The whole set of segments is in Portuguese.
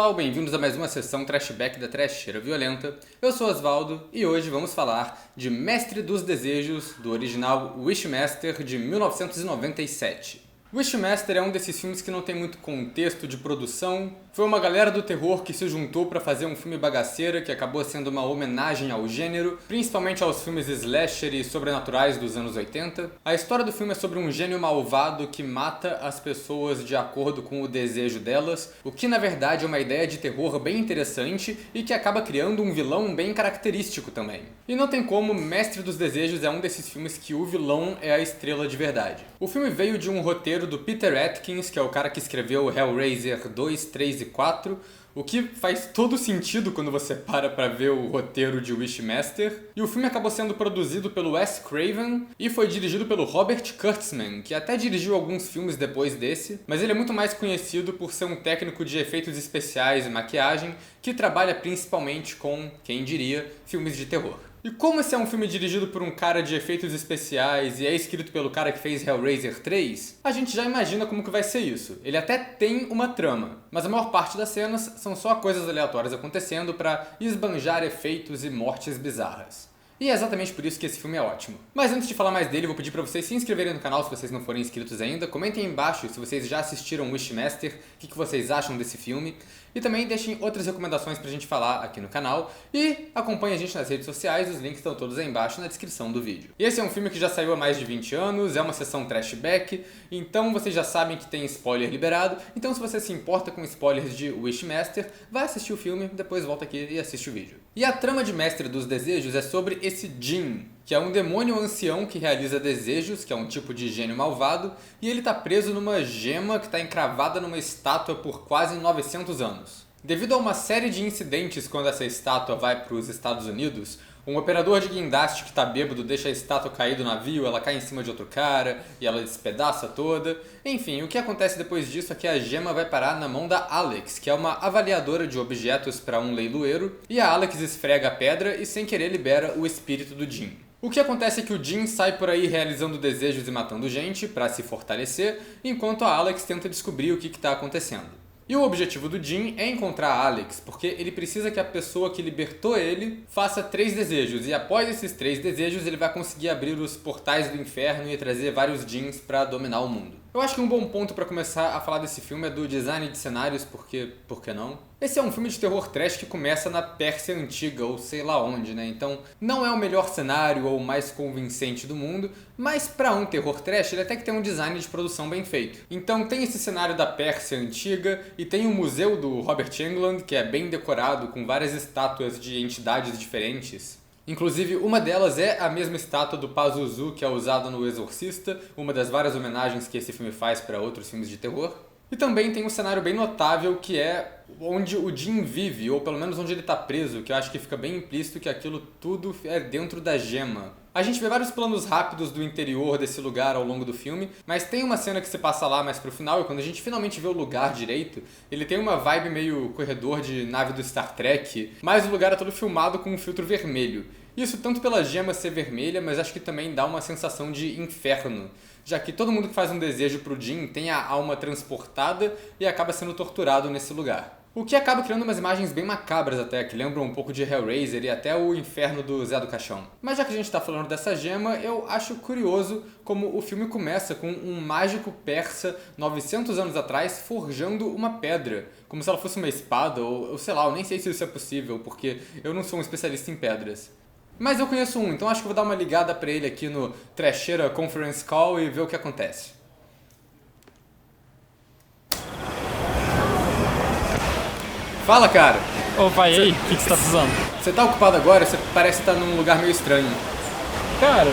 pessoal, bem-vindos a mais uma sessão Trashback da Trasheira Violenta. Eu sou Osvaldo e hoje vamos falar de Mestre dos Desejos, do original Wishmaster de 1997. Wishmaster é um desses filmes que não tem muito contexto de produção. Foi uma galera do terror que se juntou para fazer um filme bagaceira que acabou sendo uma homenagem ao gênero, principalmente aos filmes slasher e sobrenaturais dos anos 80. A história do filme é sobre um gênio malvado que mata as pessoas de acordo com o desejo delas, o que na verdade é uma ideia de terror bem interessante e que acaba criando um vilão bem característico também. E não tem como, Mestre dos Desejos é um desses filmes que o vilão é a estrela de verdade. O filme veio de um roteiro do Peter Atkins, que é o cara que escreveu Hellraiser 2, 3 e 4, o que faz todo sentido quando você para ver o roteiro de Wishmaster. E o filme acabou sendo produzido pelo Wes Craven e foi dirigido pelo Robert Kurtzman, que até dirigiu alguns filmes depois desse, mas ele é muito mais conhecido por ser um técnico de efeitos especiais e maquiagem que trabalha principalmente com, quem diria, filmes de terror. E como esse é um filme dirigido por um cara de efeitos especiais e é escrito pelo cara que fez Hellraiser 3, a gente já imagina como que vai ser isso. Ele até tem uma trama, mas a maior parte das cenas são só coisas aleatórias acontecendo para esbanjar efeitos e mortes bizarras. E é exatamente por isso que esse filme é ótimo. Mas antes de falar mais dele, vou pedir pra vocês se inscreverem no canal se vocês não forem inscritos ainda. Comentem aí embaixo se vocês já assistiram Wishmaster, o que vocês acham desse filme. E também deixem outras recomendações pra gente falar aqui no canal. E acompanhem a gente nas redes sociais, os links estão todos aí embaixo na descrição do vídeo. E esse é um filme que já saiu há mais de 20 anos, é uma sessão trashback, então vocês já sabem que tem spoiler liberado. Então se você se importa com spoilers de Wishmaster, vai assistir o filme, depois volta aqui e assiste o vídeo. E a trama de Mestre dos Desejos é sobre esse Jinn, que é um demônio ancião que realiza desejos, que é um tipo de gênio malvado, e ele está preso numa gema que está encravada numa estátua por quase 900 anos. Devido a uma série de incidentes quando essa estátua vai para os Estados Unidos, um operador de guindaste que está bêbado deixa a estátua cair do navio, ela cai em cima de outro cara e ela despedaça toda. Enfim, o que acontece depois disso é que a gema vai parar na mão da Alex, que é uma avaliadora de objetos para um leiloeiro, e a Alex esfrega a pedra e sem querer libera o espírito do Jinn. O que acontece é que o Jinn sai por aí realizando desejos e matando gente para se fortalecer, enquanto a Alex tenta descobrir o que está acontecendo. E o objetivo do Jinn é encontrar a Alex, porque ele precisa que a pessoa que libertou ele faça 3 desejos, e após esses 3 desejos ele vai conseguir abrir os portais do inferno e trazer vários Jinns para dominar o mundo. Eu acho que um bom ponto para começar a falar desse filme é do design de cenários, porque por que não? Esse é um filme de terror trash que começa na Pérsia Antiga, ou sei lá onde, né? Então não é o melhor cenário ou o mais convincente do mundo, mas para um terror trash ele até que tem um design de produção bem feito. Então tem esse cenário da Pérsia Antiga e tem o museu do Robert Englund, que é bem decorado com várias estátuas de entidades diferentes. Inclusive, uma delas é a mesma estátua do Pazuzu que é usada no Exorcista, uma das várias homenagens que esse filme faz para outros filmes de terror. E também tem um cenário bem notável que é onde o Jinn vive, ou pelo menos onde ele está preso, que eu acho que fica bem implícito que aquilo tudo é dentro da gema. A gente vê vários planos rápidos do interior desse lugar ao longo do filme, mas tem uma cena que se passa lá mais pro final e quando a gente finalmente vê o lugar direito, ele tem uma vibe meio corredor de nave do Star Trek, mas o lugar é todo filmado com um filtro vermelho. Isso tanto pela gema ser vermelha, mas acho que também dá uma sensação de inferno, já que todo mundo que faz um desejo pro Jinn tem a alma transportada e acaba sendo torturado nesse lugar. O que acaba criando umas imagens bem macabras até, que lembram um pouco de Hellraiser e até o inferno do Zé do Caixão. Mas já que a gente tá falando dessa gema, eu acho curioso como o filme começa com um mágico persa 900 anos atrás forjando uma pedra, como se ela fosse uma espada ou sei lá, eu nem sei se isso é possível, porque eu não sou um especialista em pedras. Mas eu conheço um, então acho que vou dar uma ligada pra ele aqui no Trasheira Conference Call e ver o que acontece. Fala, cara! Opa, e aí? O que você tá precisando? Você tá ocupado agora? Você parece estar num lugar meio estranho. Cara...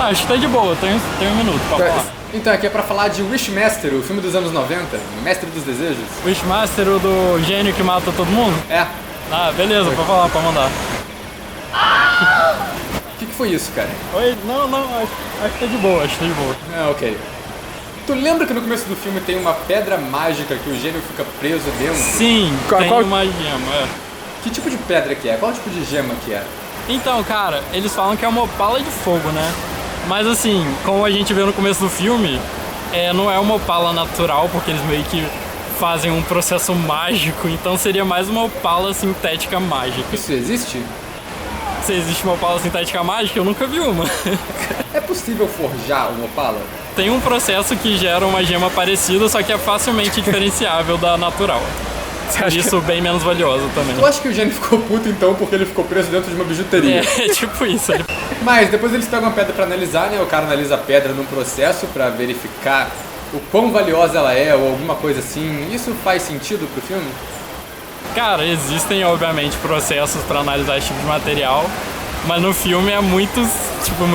acho que tá de boa, tem um minuto pra falar. Então, aqui é pra falar de Wishmaster, o filme dos anos 90, Mestre dos Desejos. Wishmaster, o do gênio que mata todo mundo? É. Ah, beleza, pode falar, pode mandar. O que foi isso, cara? Oi? Não, acho que tá de boa, Ah, ok. Tu lembra que no começo do filme tem uma pedra mágica que o gênio fica preso dentro? Sim, tem uma gema, é. Que tipo de pedra que é? Qual tipo de gema que é? Então, cara, eles falam que é uma opala de fogo, né? Mas assim, como a gente vê no começo do filme, não é uma opala natural, porque eles meio que fazem um processo mágico, então seria mais uma Opala sintética mágica. Isso existe? Se existe uma Opala sintética mágica, eu nunca vi uma. É possível forjar uma Opala? Tem um processo que gera uma gema parecida, só que é facilmente diferenciável da natural. Por isso, bem menos valiosa também. Eu acho que o Gene ficou puto então porque ele ficou preso dentro de uma bijuteria. É tipo isso. Mas depois eles pegam a pedra pra analisar, né? O cara analisa a pedra num processo pra verificar o quão valiosa ela é ou alguma coisa assim. Isso faz sentido pro filme? Cara, existem obviamente processos pra analisar esse tipo de material, mas no filme é muito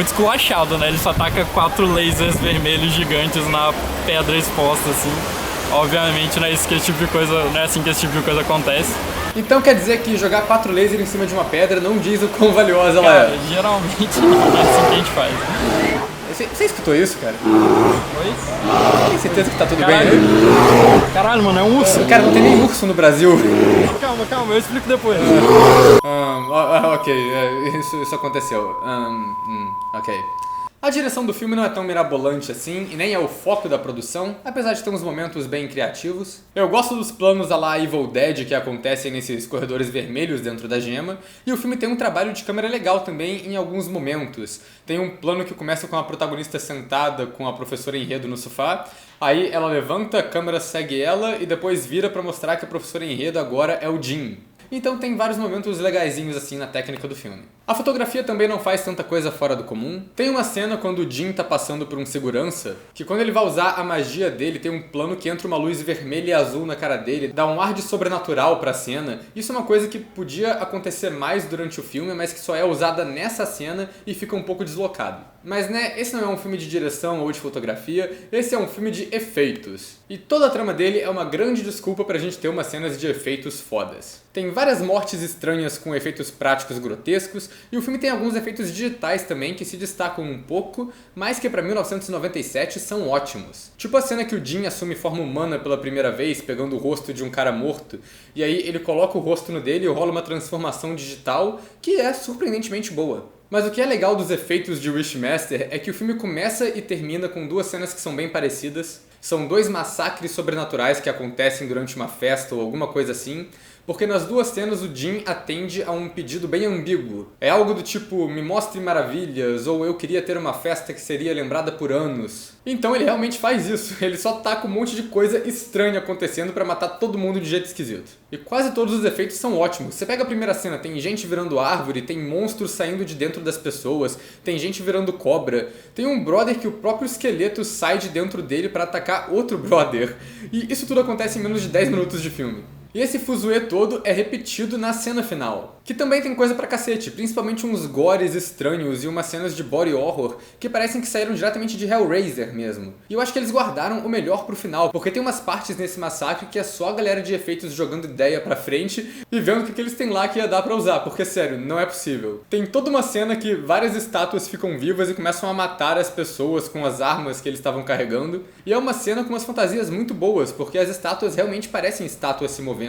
esculachado, né? Ele só ataca 4 lasers vermelhos gigantes na pedra exposta, assim. Obviamente não é assim que esse tipo de coisa acontece. Então quer dizer que jogar 4 lasers em cima de uma pedra não diz o quão valiosa ela Cara, é? geralmente não é assim que a gente faz. Você escutou isso, cara? Oi? Tem certeza que tá tudo Caralho. bem aí? Caralho, mano, é um urso. Cara, não tem nem urso no Brasil. Calma, eu explico depois. Ok, isso aconteceu. Ok. A direção do filme não é tão mirabolante assim, e nem é o foco da produção, apesar de ter uns momentos bem criativos. Eu gosto dos planos à la Evil Dead que acontecem nesses corredores vermelhos dentro da gema, e o filme tem um trabalho de câmera legal também em alguns momentos. Tem um plano que começa com a protagonista sentada com a professora Enredo no sofá, aí ela levanta, a câmera segue ela e depois vira pra mostrar que a professora Enredo agora é o Jim. Então tem vários momentos legaizinhos assim na técnica do filme. A fotografia também não faz tanta coisa fora do comum. Tem uma cena quando o Jim tá passando por um segurança, que quando ele vai usar a magia dele, tem um plano que entra uma luz vermelha e azul na cara dele, dá um ar de sobrenatural pra cena. Isso é uma coisa que podia acontecer mais durante o filme, mas que só é usada nessa cena e fica um pouco deslocado. Mas né, esse não é um filme de direção ou de fotografia, esse é um filme de efeitos. E toda a trama dele é uma grande desculpa pra gente ter umas cenas de efeitos fodas. Tem várias mortes estranhas com efeitos práticos grotescos, e o filme tem alguns efeitos digitais também que se destacam um pouco, mas que pra 1997 são ótimos. Tipo a cena que o Jim assume forma humana pela primeira vez, pegando o rosto de um cara morto, e aí ele coloca o rosto no dele e rola uma transformação digital que é surpreendentemente boa. Mas o que é legal dos efeitos de Wishmaster é que o filme começa e termina com duas cenas que são bem parecidas. São 2 massacres sobrenaturais que acontecem durante uma festa ou alguma coisa assim, porque nas duas cenas o Jim atende a um pedido bem ambíguo. É algo do tipo, me mostre maravilhas, ou eu queria ter uma festa que seria lembrada por anos. Então ele realmente faz isso, ele só taca um monte de coisa estranha acontecendo pra matar todo mundo de jeito esquisito. E quase todos os efeitos são ótimos. Você pega a primeira cena, tem gente virando árvore, tem monstros saindo de dentro das pessoas, tem gente virando cobra, tem um brother que o próprio esqueleto sai de dentro dele pra atacar outro brother. E isso tudo acontece em menos de 10 minutos de filme. E esse fuzuê todo é repetido na cena final, que também tem coisa pra cacete, principalmente uns gores estranhos e umas cenas de body horror que parecem que saíram diretamente de Hellraiser mesmo. E eu acho que eles guardaram o melhor pro final, porque tem umas partes nesse massacre que é só a galera de efeitos jogando ideia pra frente e vendo o que eles têm lá que ia dar pra usar, porque sério, não é possível. Tem toda uma cena que várias estátuas ficam vivas e começam a matar as pessoas com as armas que eles estavam carregando, e é uma cena com umas fantasias muito boas, porque as estátuas realmente parecem estátuas se movendo.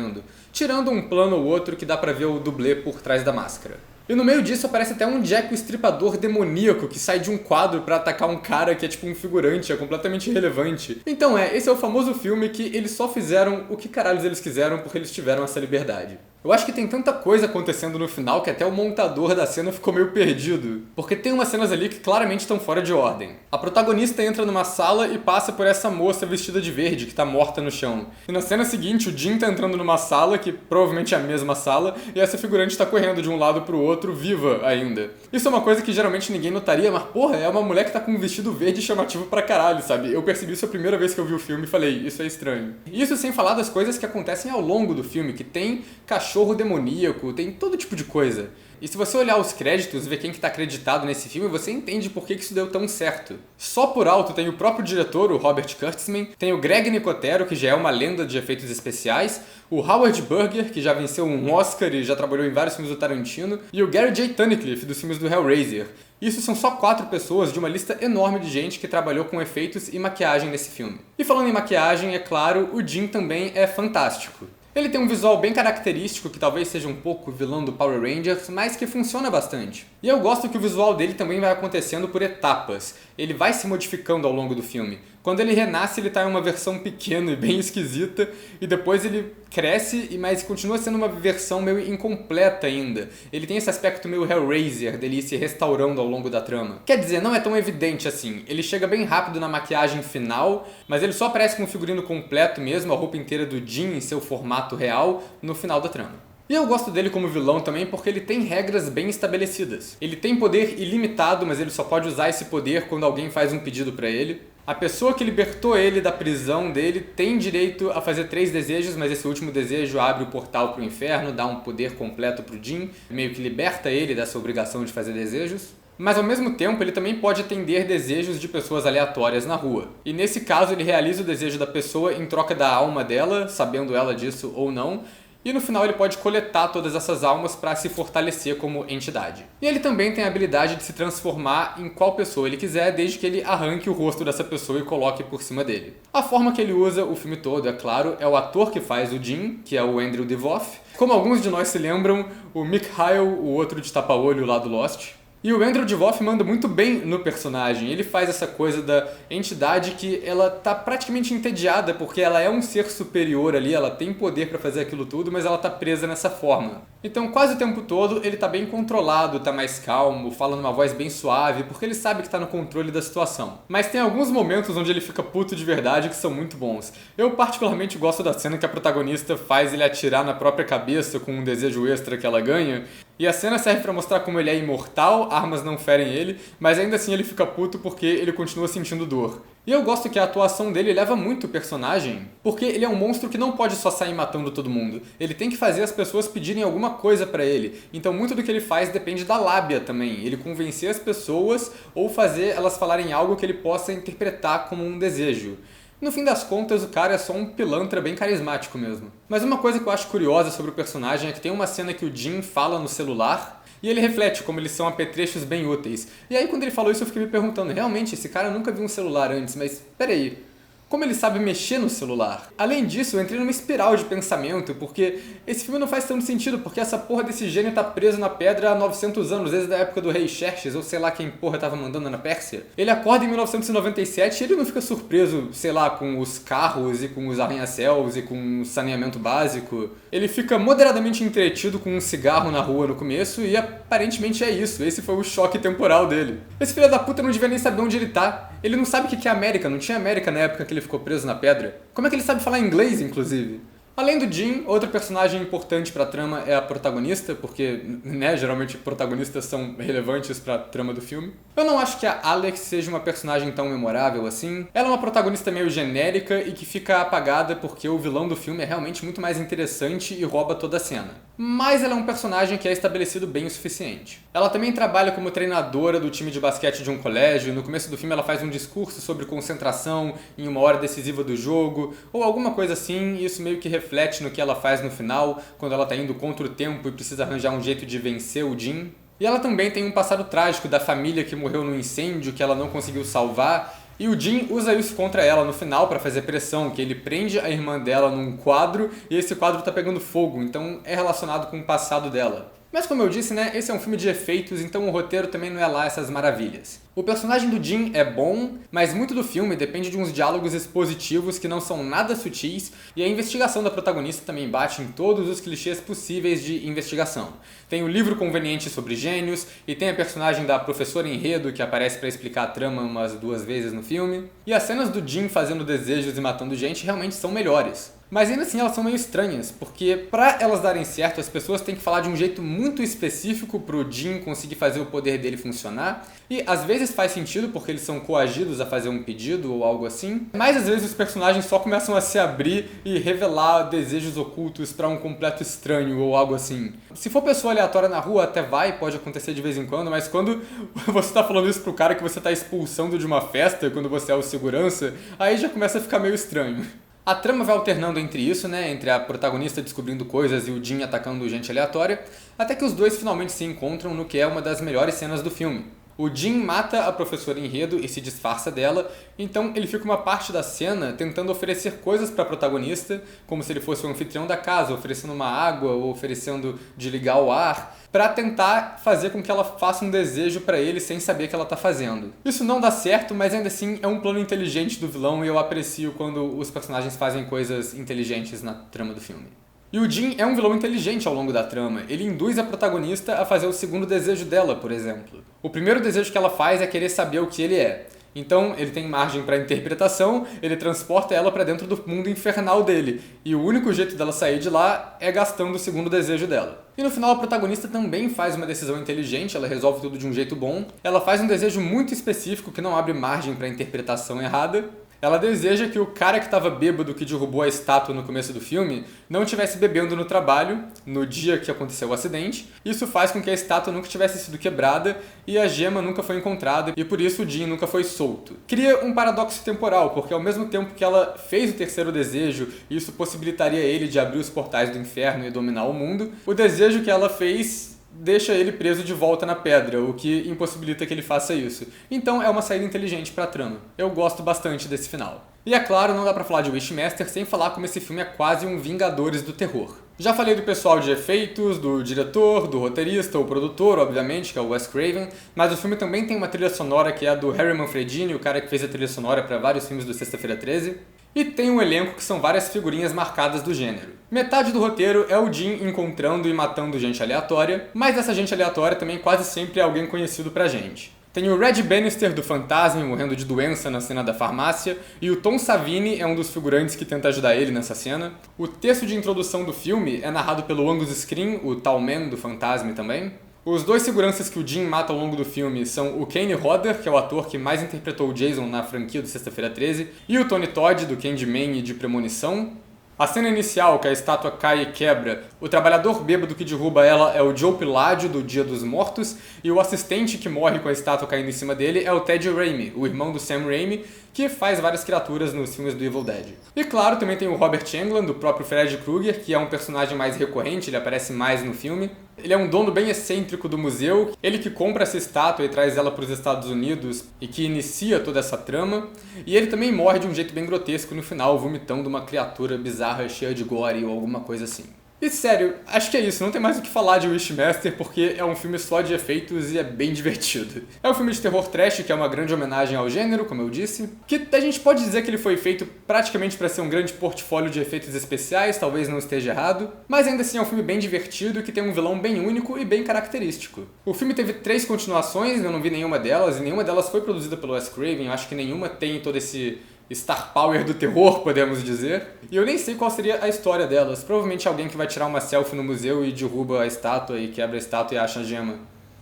Tirando um plano ou outro que dá pra ver o dublê por trás da máscara. E no meio disso aparece até um Jack o Estripador demoníaco que sai de um quadro pra atacar um cara que é tipo um figurante, é completamente irrelevante. Então esse é o famoso filme que eles só fizeram o que caralhos eles quiseram porque eles tiveram essa liberdade. Eu acho que tem tanta coisa acontecendo no final que até o montador da cena ficou meio perdido. Porque tem umas cenas ali que claramente estão fora de ordem. A protagonista entra numa sala e passa por essa moça vestida de verde que tá morta no chão. E na cena seguinte o Jim tá entrando numa sala, que provavelmente é a mesma sala, e essa figurante tá correndo de um lado pro outro, viva ainda. Isso é uma coisa que geralmente ninguém notaria, mas porra, é uma mulher que tá com um vestido verde chamativo pra caralho, sabe? Eu percebi isso a primeira vez que eu vi o filme e falei, isso é estranho. E isso sem falar das coisas que acontecem ao longo do filme, que tem cachorro demoníaco, tem todo tipo de coisa. E se você olhar os créditos e ver quem que tá acreditado nesse filme, você entende por que isso deu tão certo. Só por alto tem o próprio diretor, o Robert Kurtzman, tem o Greg Nicotero, que já é uma lenda de efeitos especiais, o Howard Berger, que já venceu um Oscar e já trabalhou em vários filmes do Tarantino, e o Gary J. Tunnicliffe, dos filmes do Hellraiser. Isso são só 4 pessoas de uma lista enorme de gente que trabalhou com efeitos e maquiagem nesse filme. E falando em maquiagem, é claro, o Jim também é fantástico. Ele tem um visual bem característico, que talvez seja um pouco vilão do Power Rangers, mas que funciona bastante. E eu gosto que o visual dele também vai acontecendo por etapas. Ele vai se modificando ao longo do filme. Quando ele renasce, ele tá em uma versão pequena e bem esquisita, e depois ele cresce, mas continua sendo uma versão meio incompleta ainda. Ele tem esse aspecto meio Hellraiser, dele ir se restaurando ao longo da trama. Quer dizer, não é tão evidente assim. Ele chega bem rápido na maquiagem final, mas ele só aparece com o figurino completo mesmo, a roupa inteira do Jin em seu formato real, no final da trama. E eu gosto dele como vilão também porque ele tem regras bem estabelecidas. Ele tem poder ilimitado, mas ele só pode usar esse poder quando alguém faz um pedido pra ele. A pessoa que libertou ele da prisão dele tem direito a fazer 3 desejos, mas esse último desejo abre o portal pro inferno, dá um poder completo pro Jin, meio que liberta ele dessa obrigação de fazer desejos. Mas ao mesmo tempo ele também pode atender desejos de pessoas aleatórias na rua. E nesse caso ele realiza o desejo da pessoa em troca da alma dela, sabendo ela disso ou não, e no final ele pode coletar todas essas almas para se fortalecer como entidade. E ele também tem a habilidade de se transformar em qual pessoa ele quiser, desde que ele arranque o rosto dessa pessoa e coloque por cima dele. A forma que ele usa o filme todo, é claro, é o ator que faz o Jin, que é o Andrew Divoff. Como alguns de nós se lembram, o Mikhail, o outro de tapa-olho lá do Lost. E o Andrew Divoff manda muito bem no personagem. Ele faz essa coisa da entidade que ela tá praticamente entediada, porque ela é um ser superior ali, ela tem poder pra fazer aquilo tudo, mas ela tá presa nessa forma. Então quase o tempo todo ele tá bem controlado, tá mais calmo, fala numa voz bem suave, porque ele sabe que tá no controle da situação. Mas tem alguns momentos onde ele fica puto de verdade que são muito bons. Eu particularmente gosto da cena que a protagonista faz ele atirar na própria cabeça com um desejo extra que ela ganha. E a cena serve pra mostrar como ele é imortal, armas não ferem ele, mas ainda assim ele fica puto porque ele continua sentindo dor. E eu gosto que a atuação dele leva muito o personagem, porque ele é um monstro que não pode só sair matando todo mundo. Ele tem que fazer as pessoas pedirem alguma coisa pra ele. Então muito do que ele faz depende da lábia também. Ele convencer as pessoas ou fazer elas falarem algo que ele possa interpretar como um desejo. No fim das contas, o cara é só um pilantra bem carismático mesmo. Mas uma coisa que eu acho curiosa sobre o personagem é que tem uma cena que o Jin fala no celular e ele reflete como eles são apetrechos bem úteis. E aí quando ele falou isso eu fiquei me perguntando, realmente esse cara nunca viu um celular antes, mas peraí, como ele sabe mexer no celular? Além disso, eu entrei numa espiral de pensamento, porque esse filme não faz tanto sentido, porque essa porra desse gênio tá preso na pedra há 900 anos, desde a época do rei Xerxes, ou sei lá quem porra tava mandando na Pérsia. Ele acorda em 1997 e ele não fica surpreso, sei lá, com os carros e com os arranha-céus e com o saneamento básico. Ele fica moderadamente entretido com um cigarro na rua no começo e aparentemente é isso, esse foi o choque temporal dele. Esse filho da puta não devia nem saber onde ele tá. Ele não sabe o que é América, não tinha América na época que ele ficou preso na pedra. Como é que ele sabe falar inglês, inclusive? Além do Jin, outro personagem importante pra trama é a protagonista, porque, né, geralmente protagonistas são relevantes pra trama do filme. Eu não acho que a Alex seja uma personagem tão memorável assim. Ela é uma protagonista meio genérica e que fica apagada porque o vilão do filme é realmente muito mais interessante e rouba toda a cena. Mas ela é um personagem que é estabelecido bem o suficiente. Ela também trabalha como treinadora do time de basquete de um colégio. No começo do filme ela faz um discurso sobre concentração em uma hora decisiva do jogo, ou alguma coisa assim, e isso meio que reflete no que ela faz no final, quando ela tá indo contra o tempo e precisa arranjar um jeito de vencer o Jin. E ela também tem um passado trágico da família que morreu no incêndio, que ela não conseguiu salvar, e o Jin usa isso contra ela no final pra fazer pressão, que ele prende a irmã dela num quadro e esse quadro tá pegando fogo, então é relacionado com o passado dela. Mas como eu disse, né, esse é um filme de efeitos, então o roteiro também não é lá essas maravilhas. O personagem do Jin é bom, mas muito do filme depende de uns diálogos expositivos que não são nada sutis, e a investigação da protagonista também bate em todos os clichês possíveis de investigação. Tem o livro conveniente sobre gênios, e tem a personagem da professora Enredo que aparece pra explicar a trama umas 2 vezes no filme. E as cenas do Jin fazendo desejos e matando gente realmente são melhores. Mas ainda assim elas são meio estranhas, porque pra elas darem certo as pessoas têm que falar de um jeito muito específico pro Jin conseguir fazer o poder dele funcionar, e às vezes faz sentido porque eles são coagidos a fazer um pedido ou algo assim, mas às vezes os personagens só começam a se abrir e revelar desejos ocultos pra um completo estranho ou algo assim. Se for pessoa aleatória na rua até vai, pode acontecer de vez em quando, mas quando você tá falando isso pro cara que você tá expulsando de uma festa, quando você é o segurança, aí já começa a ficar meio estranho. A trama vai alternando entre isso, né, entre a protagonista descobrindo coisas e o Jin atacando gente aleatória, até que os dois finalmente se encontram no que é uma das melhores cenas do filme. O Jin mata a professora Enredo e se disfarça dela, então ele fica uma parte da cena tentando oferecer coisas para a protagonista, como se ele fosse o anfitrião da casa, oferecendo uma água ou oferecendo de ligar o ar, para tentar fazer com que ela faça um desejo para ele sem saber que ela tá fazendo. Isso não dá certo, mas ainda assim é um plano inteligente do vilão e eu aprecio quando os personagens fazem coisas inteligentes na trama do filme. E o Jin é um vilão inteligente ao longo da trama. Ele induz a protagonista a fazer o segundo desejo dela, por exemplo. O primeiro desejo que ela faz é querer saber o que ele é. Então, ele tem margem para interpretação, ele transporta ela para dentro do mundo infernal dele. E o único jeito dela sair de lá é gastando o segundo desejo dela. E no final, a protagonista também faz uma decisão inteligente, ela resolve tudo de um jeito bom. Ela faz um desejo muito específico que não abre margem para interpretação errada. Ela deseja que o cara que estava bêbado que derrubou a estátua no começo do filme não estivesse bebendo no trabalho, no dia que aconteceu o acidente. Isso faz com que a estátua nunca tivesse sido quebrada e a gema nunca foi encontrada e por isso o Jin nunca foi solto. Cria um paradoxo temporal, porque ao mesmo tempo que ela fez o terceiro desejo e isso possibilitaria ele de abrir os portais do inferno e dominar o mundo, o desejo que ela fez deixa ele preso de volta na pedra, o que impossibilita que ele faça isso. Então é uma saída inteligente pra trama. Eu gosto bastante desse final. E é claro, não dá pra falar de Wishmaster sem falar como esse filme é quase um Vingadores do terror. Já falei do pessoal de efeitos, do diretor, do roteirista, o produtor, obviamente, que é o Wes Craven, mas o filme também tem uma trilha sonora que é a do Harry Manfredini, o cara que fez a trilha sonora para vários filmes do Sexta-feira 13. E tem um elenco que são várias figurinhas marcadas do gênero. Metade do roteiro é o Jin encontrando e matando gente aleatória, mas essa gente aleatória também quase sempre é alguém conhecido pra gente. Tem o Red Bannister do Fantasma morrendo de doença na cena da farmácia, e o Tom Savini é um dos figurantes que tenta ajudar ele nessa cena. O texto de introdução do filme é narrado pelo Angus Scrimm, o Tallman do Fantasma também. Os dois seguranças que o Jin mata ao longo do filme são o Kane Hodder, que é o ator que mais interpretou o Jason na franquia do Sexta-feira 13, e o Tony Todd, do Candyman e de Premonição. A cena inicial, que a estátua cai e quebra, o trabalhador bêbado que derruba ela é o Joe Piladio, do Dia dos Mortos, e o assistente que morre com a estátua caindo em cima dele é o Ted Raimi, o irmão do Sam Raimi, que faz várias criaturas nos filmes do Evil Dead. E claro, também tem o Robert Englund, do próprio Fred Krueger, que é um personagem mais recorrente, ele aparece mais no filme. Ele é um dono bem excêntrico do museu, ele que compra essa estátua e traz ela para os Estados Unidos e que inicia toda essa trama. E ele também morre de um jeito bem grotesco no final, vomitando uma criatura bizarra cheia de gore ou alguma coisa assim. E sério, acho que é isso, não tem mais o que falar de Wishmaster porque é um filme só de efeitos e é bem divertido. É um filme de terror trash que é uma grande homenagem ao gênero, como eu disse, que a gente pode dizer que ele foi feito praticamente para ser um grande portfólio de efeitos especiais, talvez não esteja errado, mas ainda assim é um filme bem divertido e que tem um vilão bem único e bem característico. O filme teve 3 continuações, eu não vi nenhuma delas, e nenhuma delas foi produzida pelo Wes Craven, eu acho que nenhuma tem todo esse star power do terror, podemos dizer. E eu nem sei qual seria a história delas. Provavelmente alguém que vai tirar uma selfie no museu e derruba a estátua e quebra a estátua e acha a gema.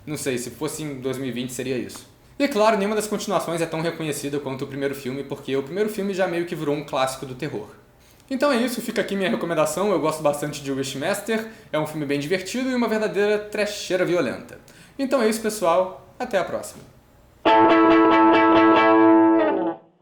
Não sei, se fosse em 2020 seria isso. E claro, nenhuma das continuações é tão reconhecida quanto o primeiro filme, porque o primeiro filme já meio que virou um clássico do terror. Então é isso, fica aqui minha recomendação, eu gosto bastante de Wishmaster, é um filme bem divertido e uma verdadeira trecheira violenta. Então é isso, pessoal, até a próxima.